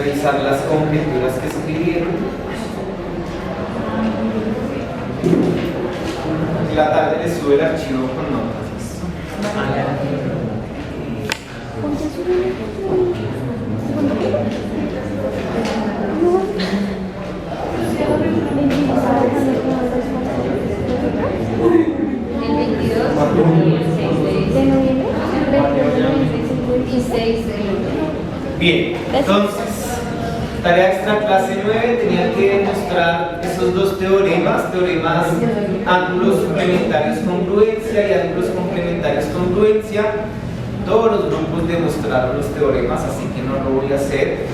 revisar las conjeturas que escribieron. La tarde les sube el archivo con notas. El 22 y el 6 de noviembre y 6 de noviembre. Bien, entonces, tarea extra clase 9, tenían que demostrar esos dos teoremas ángulos suplementarios congruencia y ángulos complementarios congruencia. Todos los grupos demostraron los teoremas, así que no lo voy a hacer.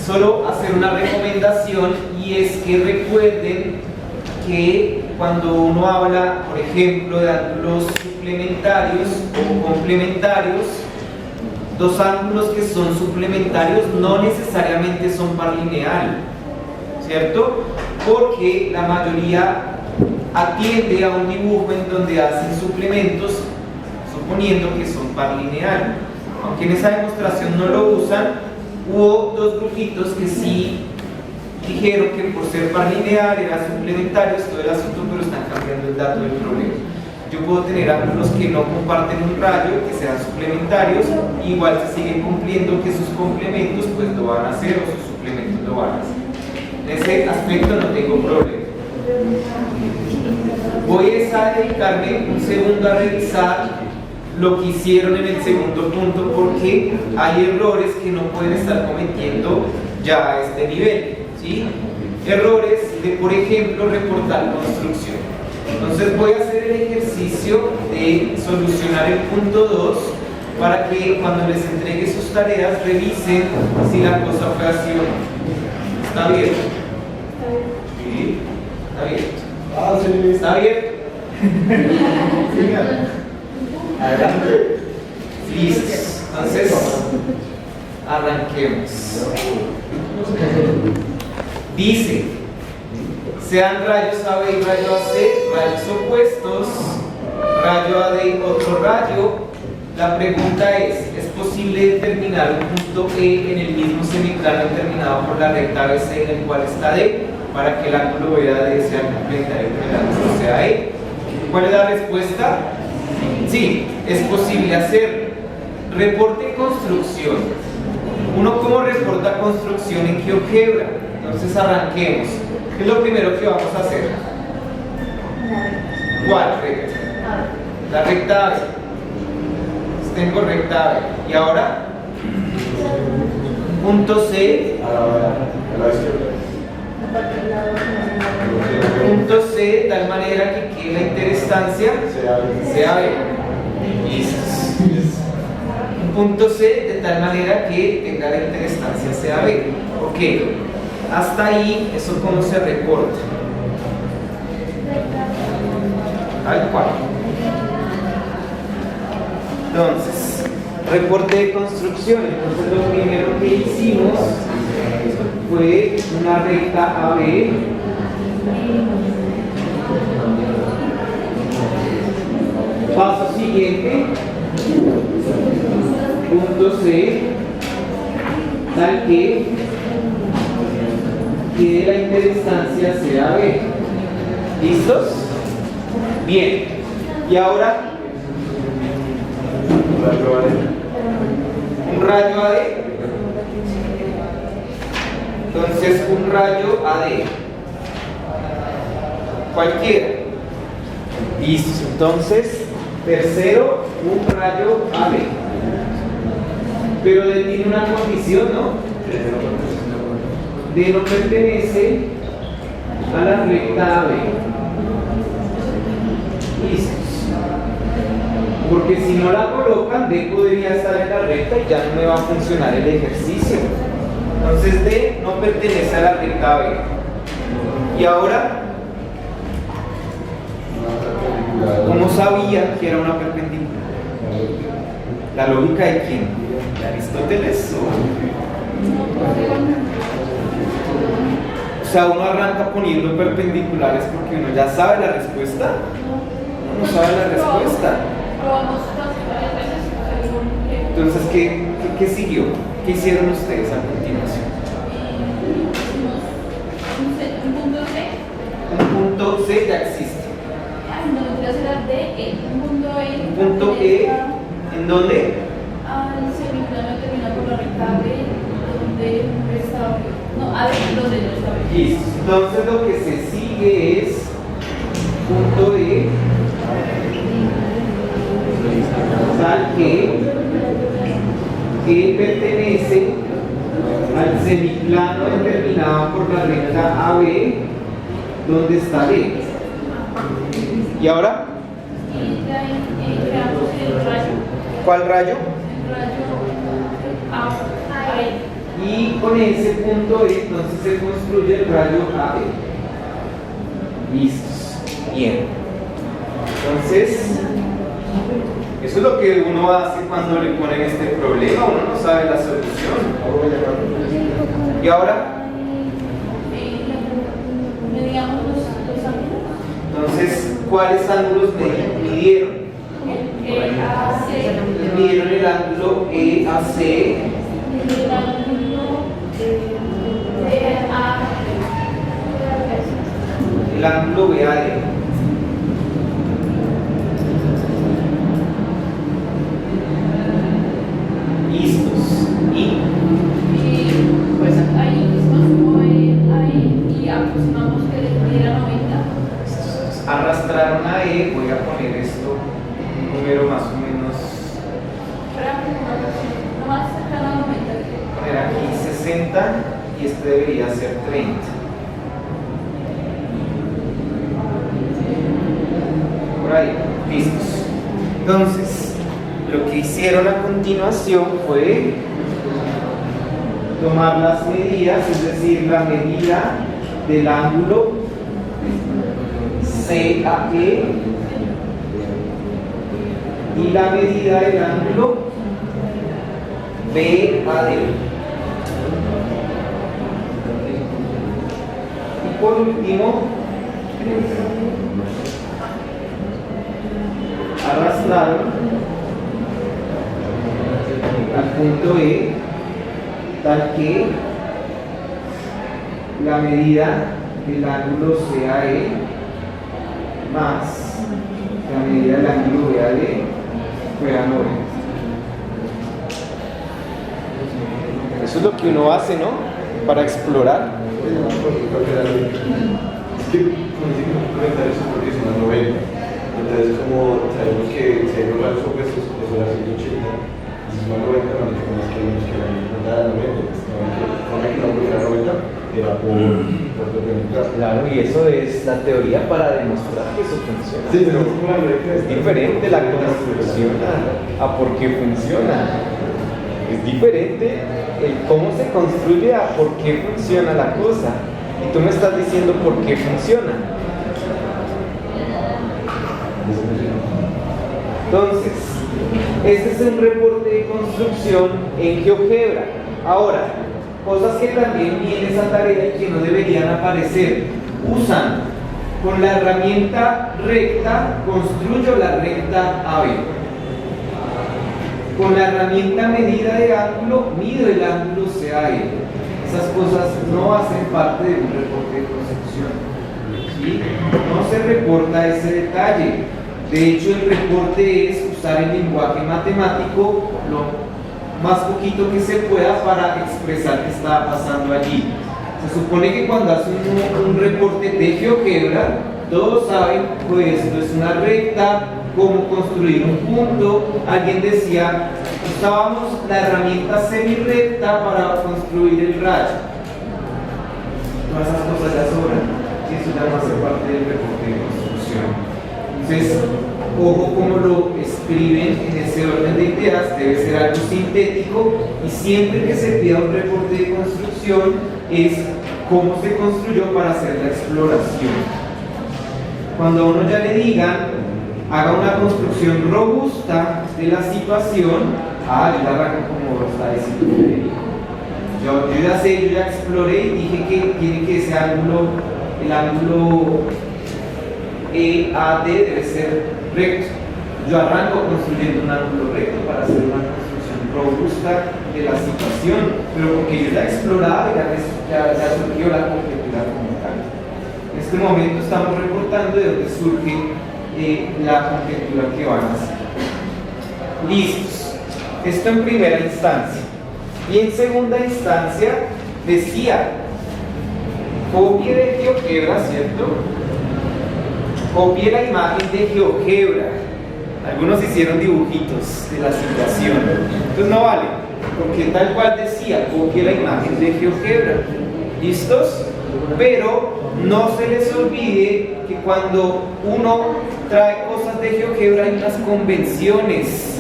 Solo hacer una recomendación, y es que recuerden que cuando uno habla, por ejemplo, de ángulos suplementarios o complementarios, dos ángulos que son suplementarios no necesariamente son par lineal, ¿cierto? Porque la mayoría atiende a un dibujo en donde hacen suplementos suponiendo que son par lineal. Aunque en esa demostración no lo usan, hubo dos grupitos que sí dijeron que por ser par lineal era suplementario, todo el asunto, pero están cambiando el dato del problema. Yo puedo tener ángulos que no comparten un rayo, que sean suplementarios, igual se sigue cumpliendo que sus complementos pues lo van a hacer o sus suplementos lo van a hacer. En ese aspecto no tengo problema. Voy a dedicarme un segundo a revisar lo que hicieron en el segundo punto, porque hay errores que no pueden estar cometiendo ya a este nivel, ¿sí? Errores de, por ejemplo, reportar construcción. Entonces voy a hacer el ejercicio de solucionar el punto 2 para que cuando les entregue sus tareas revisen si la cosa fue así o no. ¿Está bien? Sí, está bien. Sí. ¿Está bien? Adelante. Listo. Entonces, arranquemos. Dice: sean rayos AB y rayo AC, rayos opuestos, rayo AD y otro rayo. La pregunta es posible determinar un punto E en el mismo semiplano determinado por la recta ABC en el cual está D, para que el ángulo BAD sea complementario con el ángulo CAE? ¿Cuál es la respuesta? Sí, es posible hacer. Reporte construcción. ¿Uno cómo reporta construcción en GeoGebra? Entonces arranquemos. ¿Qué es lo primero que vamos a hacer? ¿Cuál recta? La recta AB. Tengo recta AB. ¿Y ahora? Punto C. Punto C de tal manera que la interestancia sea B. Listo. Punto C de tal manera que tenga la interestancia sea B. Ok. Hasta ahí, ¿eso cómo se reporta? Tal cual. Entonces, reporte de construcción. Entonces, lo primero que hicimos fue una recta AB. Paso siguiente, punto C, tal que la interestancia sea B. ¿Listos? Bien. Y ahora un rayo AD. Entonces un rayo AD cualquiera. Listo. Entonces tercero, un rayo AB. Pero D tiene una condición, ¿no? D no pertenece a la recta AB. Listo. Porque si no la colocan, D podría estar en la recta y ya no me va a funcionar el ejercicio. Entonces D no pertenece a la recta AB. Y ahora, ¿cómo sabía que era una perpendicular? ¿La lógica de quién? ¿De Aristóteles? O sea, uno arranca poniendo perpendiculares porque uno ya sabe la respuesta. Uno no sabe la respuesta. Entonces, ¿qué siguió? ¿Qué hicieron ustedes a continuación? un punto C. Un punto C ya existe. Ay, no, tendría que ser D, E. Un punto E. Un punto E, ¿en dónde? El semiplano termina por la recta B, donde está B. No, A, donde no está B. Listo. Entonces lo que se sigue es punto E, tal que pertenece al semiplano determinado por la recta AB, donde está D. ¿Y ahora? Y de ahí creamos el rayo. ¿Cuál rayo? El rayo A. Y con ese punto E, entonces se construye el rayo AB. Listos. Bien. Entonces, eso es lo que uno hace cuando le ponen este problema, uno no sabe la solución. ¿Y ahora? Medíamos los ángulos. Entonces, ¿cuáles ángulos midieron? AC. Midieron el ángulo EAC, El ángulo BA. el ángulo BAD. Listos. Y Pues ahí mismo ahí y aproximamos que era 90. arrastraron a E, voy a poner esto, un número más o menos, No más cercano a 90. poner aquí 60 y este debería ser 30. Por ahí, listos. Entonces, lo que hicieron a continuación fue tomar las medidas, es decir, la medida del ángulo CAE y la medida del ángulo BAD. Y por último, arrastraron al punto E tal que la medida del ángulo CAE más la medida del ángulo BAD fuera 90. Eso es lo que uno hace, ¿no? Para explorar. Es que como dicen los comentarios porque son las 90. Entonces, como sabemos que si hay los rayos opuestos, pues son las 180. Y si son 90, no es que la mitad de 90. Con que no fuera 90, era por perpendicular. Claro, y eso es la teoría para demostrar que eso funciona. Sí, pero es como la regla. Es diferente la construcción a por qué funciona. Es diferente el cómo se construye a por qué funciona la cosa. Y tú me estás diciendo por qué funciona. Entonces, este es un reporte de construcción en GeoGebra. Ahora, cosas que también viene esa tarea y que no deberían aparecer. Usan con la herramienta recta, construyo la recta AB. Con la herramienta medida de ángulo, mido el ángulo CAE. Esas cosas no hacen parte de un reporte de construcción. ¿Sí? No se reporta ese detalle. De hecho, el reporte es usar el lenguaje matemático lo más poquito que se pueda para expresar qué está pasando allí. Se supone que cuando hace un reporte de GeoGebra, todos saben, pues esto es una recta, cómo construir un punto. Alguien decía, usábamos la herramienta semirrecta para construir el rayo. Todas esas cosas ya sobran, y eso ya no hace parte del reporte de construcción. Entonces, ojo cómo lo escriben en ese orden de ideas, debe ser algo sintético, y siempre que se pida un reporte de construcción es cómo se construyó para hacer la exploración. Cuando a uno ya le digan, haga una construcción robusta de la situación, yo la arranco como está diciendo Federico. Yo ya sé, yo ya exploré y dije que tiene que ese ángulo, el ángulo EAD debe ser recto. Yo arranco construyendo un ángulo recto para hacer una construcción robusta de la situación, pero porque yo ya he explorado y ya surgió la conjetura como tal. En este momento estamos reportando de dónde surge la conjetura que van a hacer. Listos. Esto en primera instancia. Y en segunda instancia decía, copie de GeoGebra, ¿cierto? Copie la imagen de GeoGebra. Algunos hicieron dibujitos de la situación. Entonces no vale, porque tal cual decía, copie la imagen de GeoGebra. ¿Listos? Pero no se les olvide que cuando uno trae cosas de GeoGebra hay unas convenciones.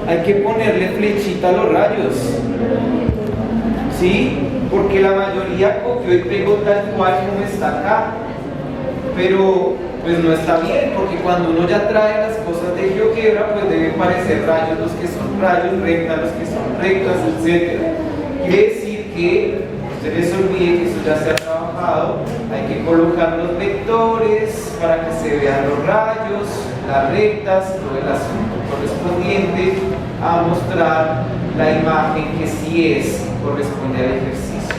Hay que ponerle flechita a los rayos. ¿Sí? Porque la mayoría copió y pegó tal cual como está acá. Pero pues no está bien, porque cuando uno ya trae las cosas de GeoGebra, pues deben parecer rayos los que son rayos, rectas los que son rectas, etc. Quiere decir que no se les olvide que eso ya se ha trabajado, hay que colocar los vectores para que se vean los rayos, las rectas, todo el asunto correspondiente a mostrar la imagen que sí corresponde al ejercicio.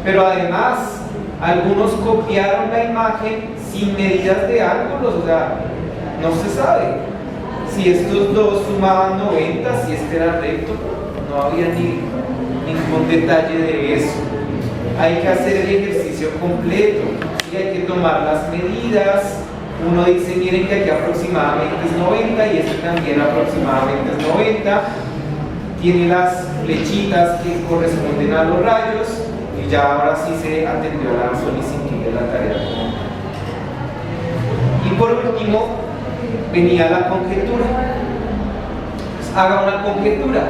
Pero además, algunos copiaron la imagen sin medidas de ángulos, o sea, no se sabe si estos dos sumaban 90, si este era recto, no había ningún detalle de eso. Hay que hacer el ejercicio completo y hay que tomar las medidas. Uno dice, miren que aquí aproximadamente es 90 y este también aproximadamente es 90. Tiene las flechitas que corresponden a los rayos y ya ahora sí se atendió a la solicitud de la tarea. Y por último, venía la conjetura. Pues haga una conjetura.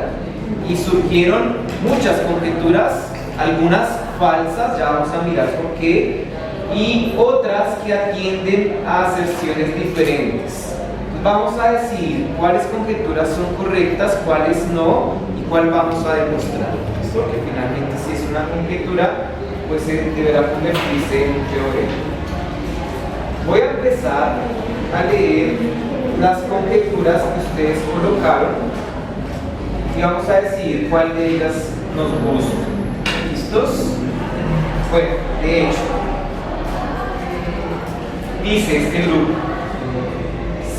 Y surgieron muchas conjeturas, algunas falsas, ya vamos a mirar por qué, y otras que atienden a aserciones diferentes. Entonces vamos a decidir cuáles conjeturas son correctas, cuáles no, y cuál vamos a demostrar. Esto que finalmente si es una conjetura, pues deberá convertirse en un teorema. Voy a empezar a leer las conjeturas que ustedes colocaron y vamos a decidir cuál de ellas nos gusta. ¿Listos? Bueno, de hecho, dice este grupo,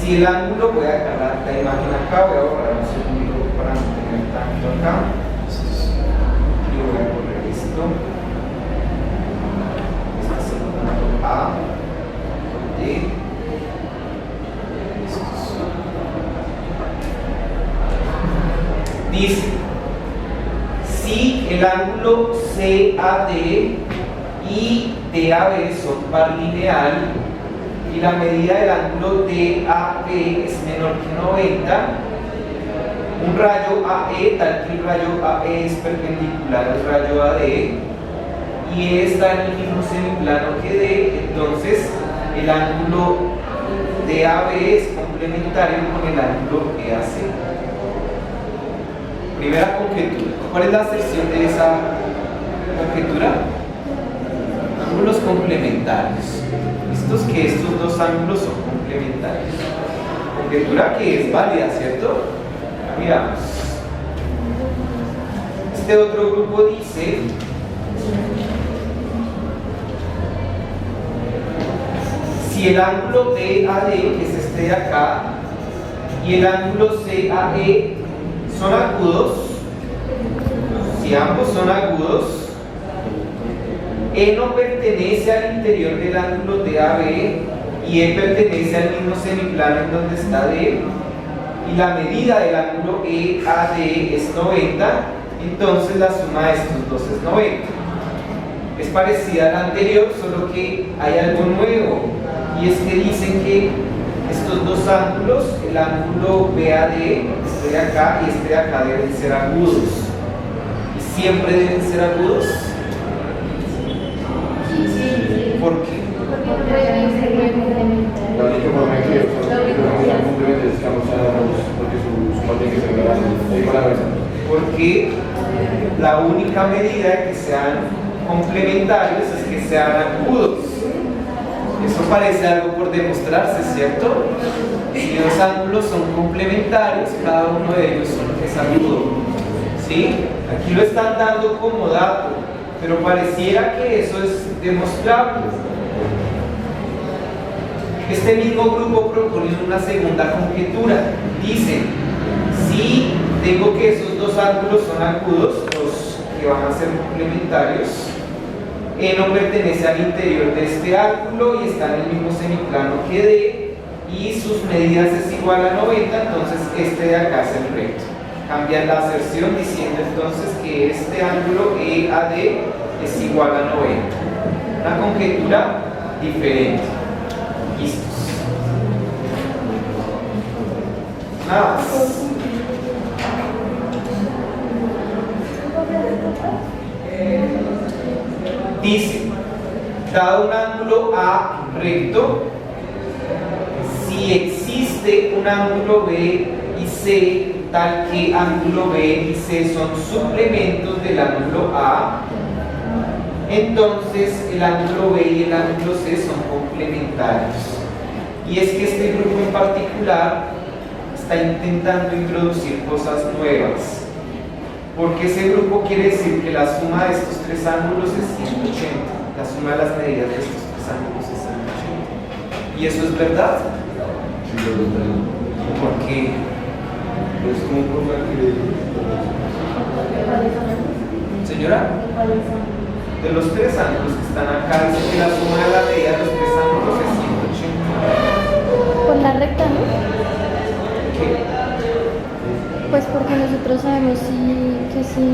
si el ángulo, voy a dejar la imagen acá, voy a borrar un segundo para no tener tanto acá, y voy a poner esto, este segundo A, D, dice, si el ángulo CAD y DAB son par lineal y la medida del ángulo DAB es menor que 90, un rayo AE, tal que el rayo AE es perpendicular al rayo AD y está en el mismo semiplano que D, entonces el ángulo DAB es complementario con el ángulo EAC. Primera conjetura. ¿Cuál es la aserción de esa conjetura? Ángulos complementarios. Estos que estos dos ángulos son complementarios. Conjetura que es válida, ¿cierto? Miramos. Este otro grupo dice si el ángulo DAD, que es este de acá, y el ángulo CAE son agudos, si ambos son agudos, E no pertenece al interior del ángulo DAB y E pertenece al mismo semiplano en donde está D, y la medida del ángulo EAD es 90, entonces la suma de estos dos es 90. Es parecida a la anterior, solo que hay algo nuevo, y es que dicen que estos dos ángulos, el ángulo BAD, este de acá y este de acá, deben ser agudos. ¿Y siempre deben ser agudos? ¿Por qué? La única forma en que son complementarios es que ambos sean agudos, porque su suma tiene que ser grande. Porque la única medida de que sean complementarios es que sean agudos. Eso parece algo por demostrarse, ¿cierto? Si los ángulos son complementarios, cada uno de ellos es agudo. ¿Sí? Aquí lo están dando como dato, pero pareciera que eso es demostrable. Este mismo grupo propone una segunda conjetura. Dice, si tengo que esos dos ángulos son agudos, los que van a ser complementarios, no pertenece al interior de este ángulo y está en el mismo semiplano que D, y sus medidas es igual a 90, entonces este de acá es el recto. Cambian la aserción diciendo entonces que este ángulo EAD es igual a 90. Una conjetura diferente. Listos. Nada más. Dice, dado un ángulo A recto, si existe un ángulo B y C, tal que ángulo B y C son suplementos del ángulo A, entonces el ángulo B y el ángulo C son complementarios. Y es que este grupo en particular está intentando introducir cosas nuevas, porque ese grupo quiere decir que la suma de estos tres ángulos es 180, la suma de las medidas de estos tres ángulos es 180. ¿Y eso es verdad? ¿Por qué? Es como un problema que... Señora, de los tres ángulos que están acá, dice que la suma de la medida de los tres ángulos es 180. Con la recta, ¿no? ¿Qué? Pues porque nosotros sabemos que si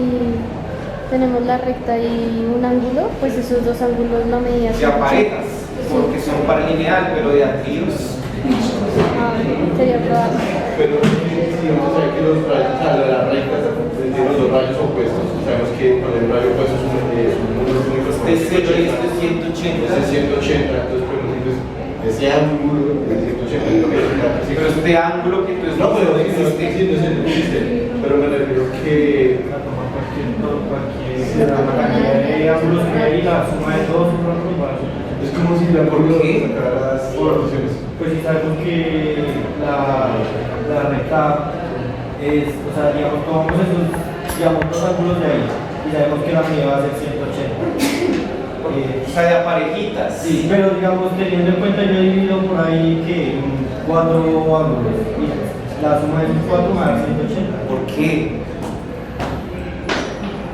tenemos la recta y un ángulo, pues esos dos ángulos la medida es De parejas, porque son par lineal, pero de atrios. Sería probable. Pero si vamos a ver que los rayos, o sea, las rectas tienen los rayos opuestos, sabemos que con el rayo opuesto es un número único. Este es 0 y este es 180. Es 180, entonces pues, ese ángulo de 180 es lo que es. Pero este ángulo que tú estás No, pero sí, no existe. existe. Pero me refiero que La cantidad de ángulos que hay, la suma de todos sus ángulos va a ser. es como si la ¿Por qué? sacara las proporciones. Pues si sabemos que la recta es, o sea, digamos, tomamos esos, digamos, dos ángulos de ahí y sabemos que la medida va a ser 180. O sea, de parejitas. Sí, pero digamos, teniendo en cuenta, yo he dividido por ahí que cuatro ángulos y la suma de esos cuatro me da 180. ¿Por qué?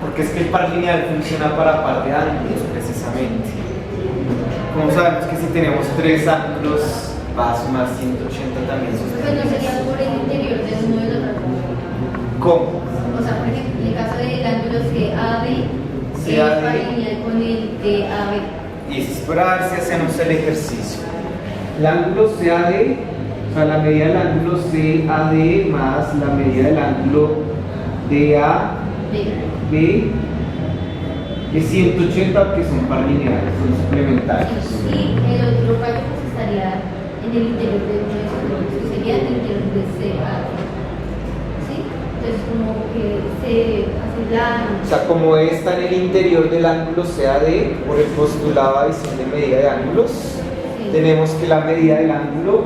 Porque es que el par lineal funciona para par de ángulos, precisamente. Como sabemos que si tenemos tres ángulos, va a sumar 180 también sus Pues no sería por el interior de uno de los ángulos. ¿Cómo? O sea, por ejemplo, en el caso del ángulo CAB, es CAB. par lineal con el DAB. Y es para ver si hacemos el ejercicio. El ángulo CAD, o sea, la medida del ángulo CAD más la medida del ángulo DAB es 180, que son par lineales, son suplementarios. Y el otro rayo pues estaría en el interior de uno de esos números, que sería el interior de CAD. ¿Sí? Entonces como que se hace la... O sea, como está en el interior del ángulo CAD, por el postulado de adición de medida de ángulos, tenemos que la medida del ángulo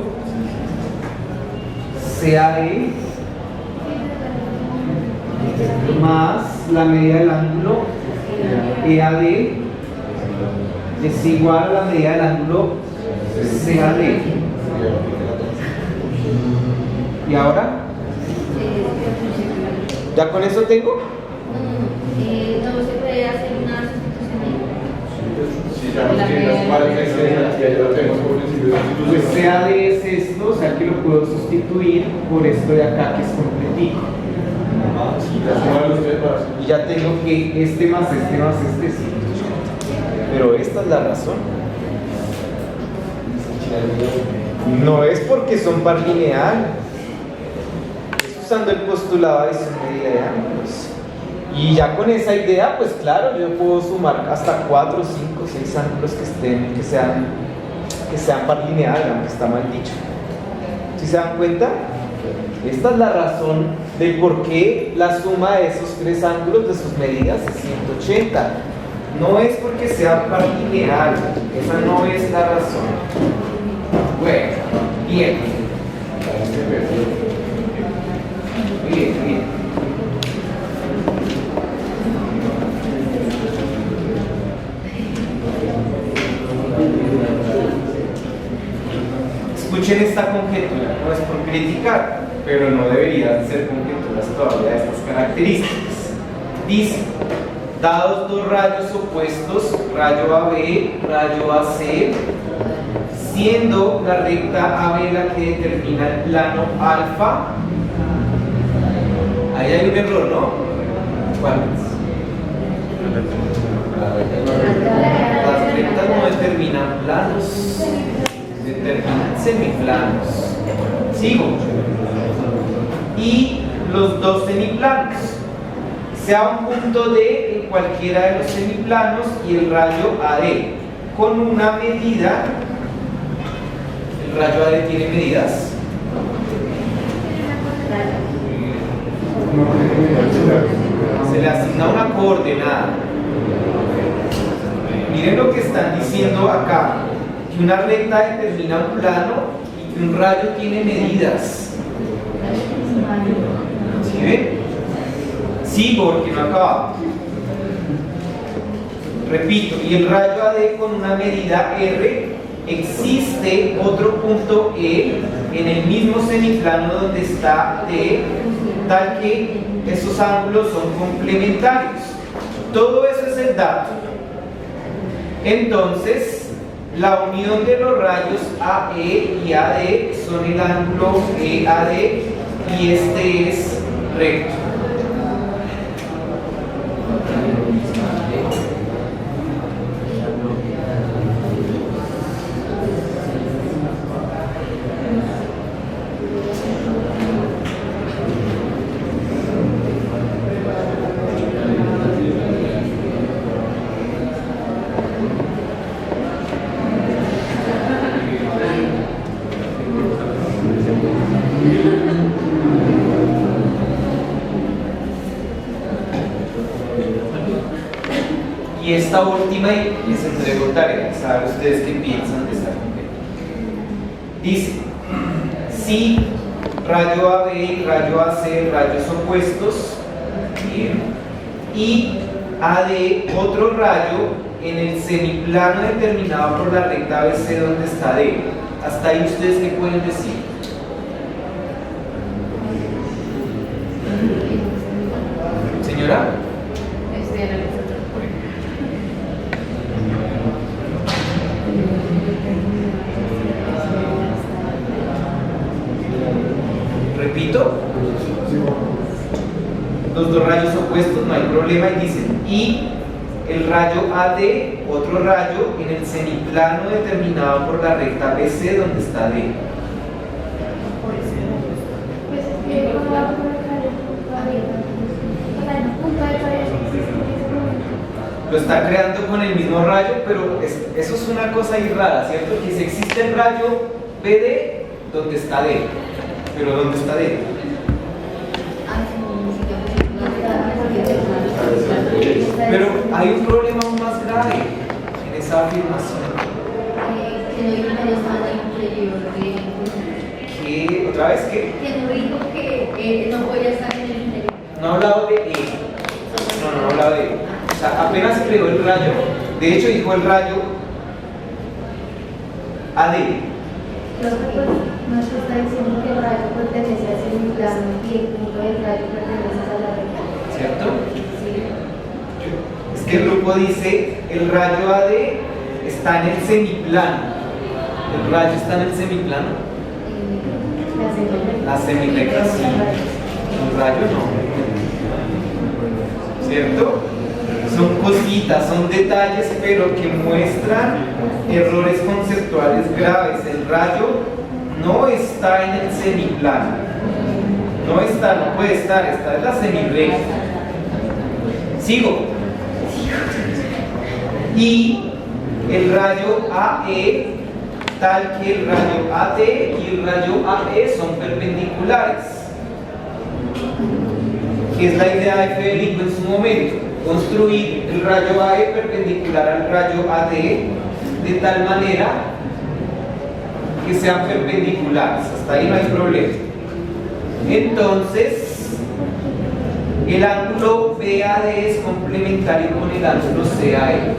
CAD más la medida del ángulo EAD es igual a la medida del ángulo CAD. ¿Y ahora? ¿Ya con eso tengo? No se puede hacer una sustitución. si sabemos que las parejas ya lo tenemos por principio de Pues sustitución. CAD es esto, o sea que lo puedo sustituir por esto de acá que es completico. La suma de los tres va a ser. Y ya tengo que este más este más este es 180. Pero esta es la razón. No es porque son par lineal. Es usando el postulado de adición medida de ángulos. Y ya con esa idea, pues claro, yo puedo sumar hasta 4, 5, 6 ángulos que sean par lineal, aunque está mal dicho. ¿Sí se dan cuenta? Esta es la razón del por qué la suma de esos tres ángulos de sus medidas es 180. No es porque sea par lineal, esa no es la razón. Bueno, bien. Bien, bien. escuchen esta conjetura, no es por criticar, pero no deberían ser conjeturas todavía de estas características. Dice, dados dos rayos opuestos, rayo AB, rayo AC, siendo la recta AB la que determina el plano alfa. Ahí hay un error, ¿no? ¿Cuál es? Las rectas no determinan planos, determinan semiplanos. Sigo. Y los dos semiplanos, sea un punto D en cualquiera de los semiplanos y el rayo AD con una medida. ¿El rayo AD tiene medidas? Se le asigna una coordenada. Miren lo que están diciendo acá, que una recta determina un plano y que un rayo tiene medidas. ¿Sí ven? Sigo porque no acaba. Repito, y el rayo AD con una medida R, existe otro punto E en el mismo semiplano donde está D, tal que esos ángulos son complementarios. Todo eso es el dato. Entonces, la unión de los rayos AE y AD son el ángulo EAD y este es recto. Y esta última, y les entrego tarea, ¿saben ustedes qué piensan de esta conjetura? Dice, si rayo AB y rayo AC, rayos opuestos, bien, y AD, otro rayo, en el semiplano determinado por la recta ABC donde está D. Hasta ahí ustedes qué pueden decir. Señora. Repito, los dos rayos opuestos, no hay problema, y dicen, y el rayo AD, otro rayo, en el semiplano determinado por la recta BC donde está D. Lo está creando con el mismo rayo, pero eso es una cosa ahí rara, ¿cierto? Que si existe el rayo BD, ¿dónde está D? Pero ¿dónde está D? Pero hay un problema aún más grave en esa afirmación. ¿Qué? ¿Otra vez qué? Que no dijo que no podía estar en el interior. No ha hablado de E. No ha hablado de E. O sea, apenas creó el rayo. De hecho, dijo el rayo AD. No se está diciendo que el rayo pertenece a ese plano y el punto del rayo pertenece a la recta. ¿Cierto? Sí. Es que el grupo dice el rayo AD está en el semiplano. ¿El rayo está en el semiplano? La semirecta sí. El rayo no. ¿Cierto? Son cositas, son detalles, pero que muestran errores conceptuales graves. El rayo no está en el semiplano. No está, no puede estar, está en la semirecta. Sigo. Y el rayo AE, tal que el rayo AD y el rayo AE son perpendiculares. Que es la idea de Federico en su momento. Construir el rayo AE perpendicular al rayo AD de tal manera que sean perpendiculares. Hasta ahí no hay problema. Entonces, el ángulo BAD es complementario con el ángulo CAE.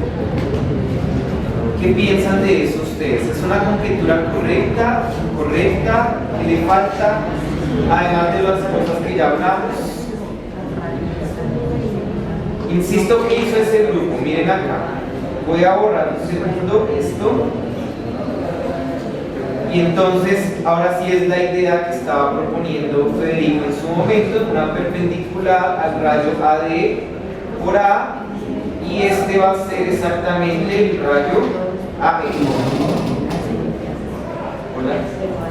¿Qué piensan de eso ustedes? ¿Es una conjetura correcta? ¿Incorrecta? ¿Qué le falta? Además de las cosas que ya hablamos. Insisto, ¿qué hizo ese grupo? Miren acá. Voy a borrar un segundo esto. Y entonces, ahora sí es la idea que estaba proponiendo Federico en su momento, una perpendicular al rayo AD por A, y este va a ser exactamente el rayo AE. Hola.